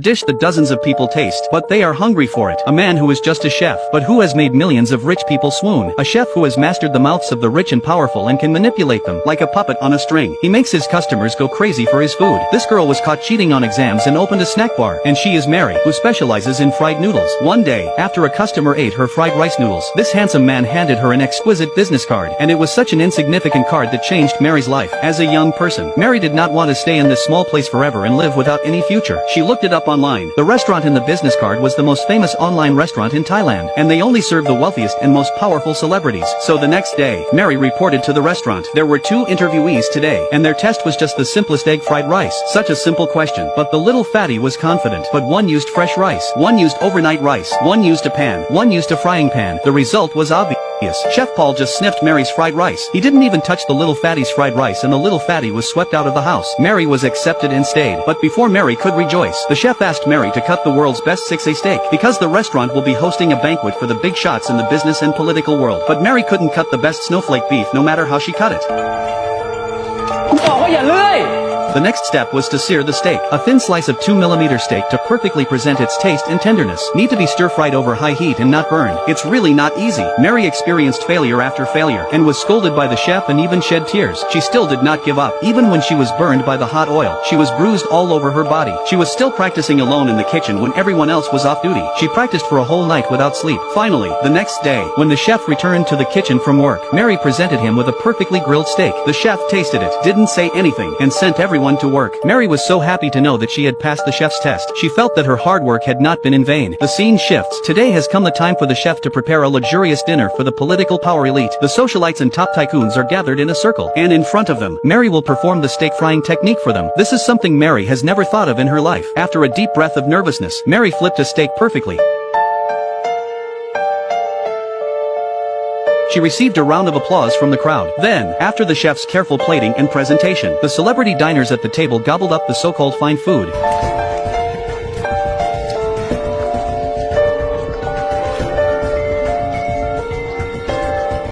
dish that dozens of people taste, but they are hungry for it. A man who is just a chef, but who has made millions of rich people swoon. A chef who has mastered the mouths of the rich and powerful and can manipulate them like a puppet on a string. He makes his customers go crazy for his food. This girl was caught cheating on exams and opened a snack bar, and she is Mary, who specializes in fried noodles. One day, after a customer ate her fried rice noodles, this handsome man handed her an exquisite business card, and it was such an insignificant card that changed Mary's life. As a young person, Mary did not want to stay in this small place forever and live without any future. She looked it up online. The restaurant in the business card was the most famous online restaurant in Thailand, and they only served the wealthiest and most powerful celebrities. So the next day, Mary reported to the restaurant. There were 2 interviewees today, and their test was just the simplest egg fried rice. Such a simple question, but the little fatty was confident. But one used fresh rice, one used overnight rice, one used a pan, one used a frying pan. The result was obvious. Chef Paul just sniffed Mary's fried rice. He didn't even touch the little fatty's fried rice, and the little fatty was swept out of the house. Mary was accepted and stayed. But before Mary could rejoice, the chef asked Mary to cut the world's best 6A steak, because the restaurant will be hosting a banquet for the big shots in the business and political world. But Mary couldn't cut the best snowflake beef no matter how she cut it. The next step was to sear the steak. A thin slice of 2mm steak to perfectly present its taste and tenderness. Need to be stir-fried over high heat and not burned. It's really not easy. Mary experienced failure after failure, and was scolded by the chef and even shed tears. She still did not give up. Even when she was burned by the hot oil, she was bruised all over her body. She was still practicing alone in the kitchen when everyone else was off duty. She practiced for a whole night without sleep. Finally, the next day, when the chef returned to the kitchen from work, Mary presented him with a perfectly grilled steak. The chef tasted it, didn't say anything, and sent everyone to work. Mary was so happy to know that she had passed the chef's test. She felt that her hard work had not been in vain. The scene shifts. Today has come the time for the chef to prepare a luxurious dinner for the political power elite. The socialites and top tycoons are gathered in a circle, and in front of them, Mary will perform the steak frying technique for them. This is something Mary has never thought of in her life. After a deep breath of nervousness, Mary flipped a steak perfectly. She received a round of applause from the crowd. Then, after the chef's careful plating and presentation, the celebrity diners at the table gobbled up the so-called fine food.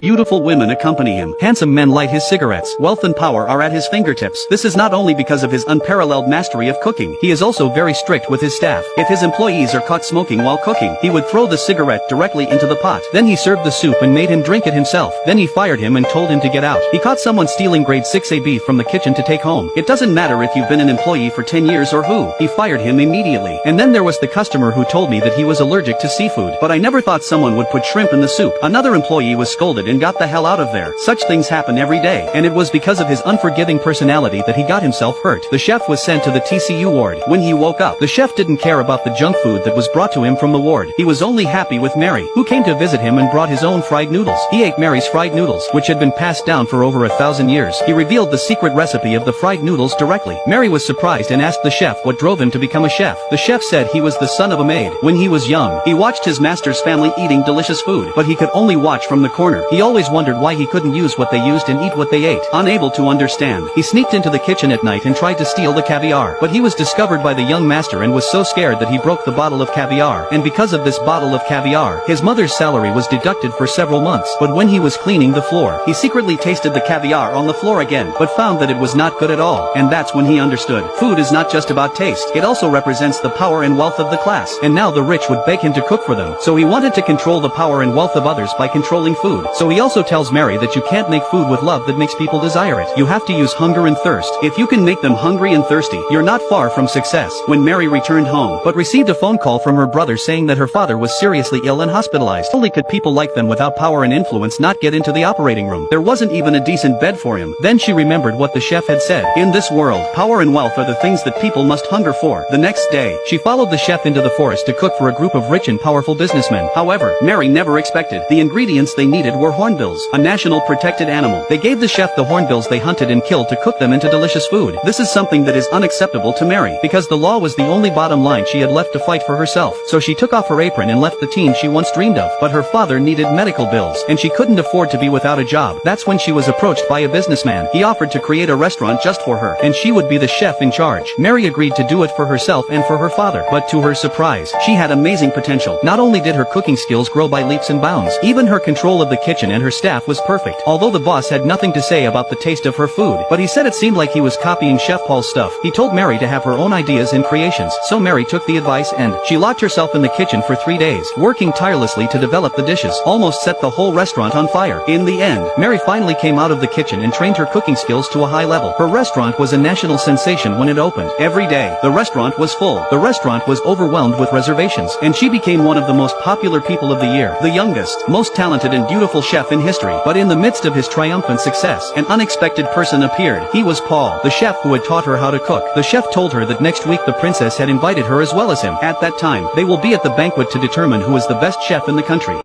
Beautiful women accompany him. Handsome men light his cigarettes. Wealth and power are at his fingertips. This is not only because of his unparalleled mastery of cooking. He is also very strict with his staff. If his employees are caught smoking while cooking, he would throw the cigarette directly into the pot. Then he served the soup and made him drink it himself. Then he fired him and told him to get out. He caught someone stealing grade 6A beef from the kitchen to take home. It doesn't matter if you've been an employee for 10 years or who. He fired him immediately. And then there was the customer who told me that he was allergic to seafood. But I never thought someone would put shrimp in the soup. Another employee was scolded and got the hell out of there. Such things happen every day, and it was because of his unforgiving personality that he got himself hurt. The chef was sent to the TCU ward. When he woke up, the chef didn't care about the junk food that was brought to him from the ward. He was only happy with Mary, who came to visit him and brought his own fried noodles. He ate Mary's fried noodles, which had been passed down for over 1,000 years. He revealed the secret recipe of the fried noodles directly. Mary was surprised and asked the chef what drove him to become a chef. The chef said he was the son of a maid. When he was young, he watched his master's family eating delicious food, but he could only watch from the corner. He always wondered why he couldn't use what they used and eat what they ate. Unable to understand, he sneaked into the kitchen at night and tried to steal the caviar. But he was discovered by the young master and was so scared that he broke the bottle of caviar. And because of this bottle of caviar, his mother's salary was deducted for several months. But when he was cleaning the floor, he secretly tasted the caviar on the floor again, but found that it was not good at all. And that's when he understood. Food is not just about taste. It also represents the power and wealth of the class. And now the rich would beg him to cook for them. So he wanted to control the power and wealth of others by controlling food. So he also tells Mary that you can't make food with love that makes people desire it. You have to use hunger and thirst. If you can make them hungry and thirsty, you're not far from success. When Mary returned home, but received a phone call from her brother saying that her father was seriously ill and hospitalized. Only could people like them without power and influence not get into the operating room. There wasn't even a decent bed for him. Then she remembered what the chef had said. In this world, power and wealth are the things that people must hunger for. The next day, she followed the chef into the forest to cook for a group of rich and powerful businessmen. However, Mary never expected. The ingredients they needed were hornbills, a national protected animal. They gave the chef the hornbills they hunted and killed to cook them into delicious food. This is something that is unacceptable to Mary, because the law was the only bottom line she had left to fight for herself. So she took off her apron and left the teen she once dreamed of. But her father needed medical bills, and she couldn't afford to be without a job. That's when she was approached by a businessman. He offered to create a restaurant just for her, and she would be the chef in charge. Mary agreed to do it for herself and for her father. But to her surprise, she had amazing potential. Not only did her cooking skills grow by leaps and bounds, even her control of the kitchen and her staff was perfect. Although the boss had nothing to say about the taste of her food, but he said it seemed like he was copying Chef Paul's stuff. He told Mary to have her own ideas and creations, so Mary took the advice and she locked herself in the kitchen for 3 days, working tirelessly to develop the dishes, almost set the whole restaurant on fire. In the end, Mary finally came out of the kitchen and trained her cooking skills to a high level. Her restaurant was a national sensation when it opened. Every day, the restaurant was full. The restaurant was overwhelmed with reservations, and she became one of the most popular people of the year, the youngest, most talented and beautiful chef in history. But in the midst of his triumphant success, an unexpected person appeared. He was Paul, the chef who had taught her how to cook. The chef told her that next week the princess had invited her as well as him. At that time, they will be at the banquet to determine who is the best chef in the country.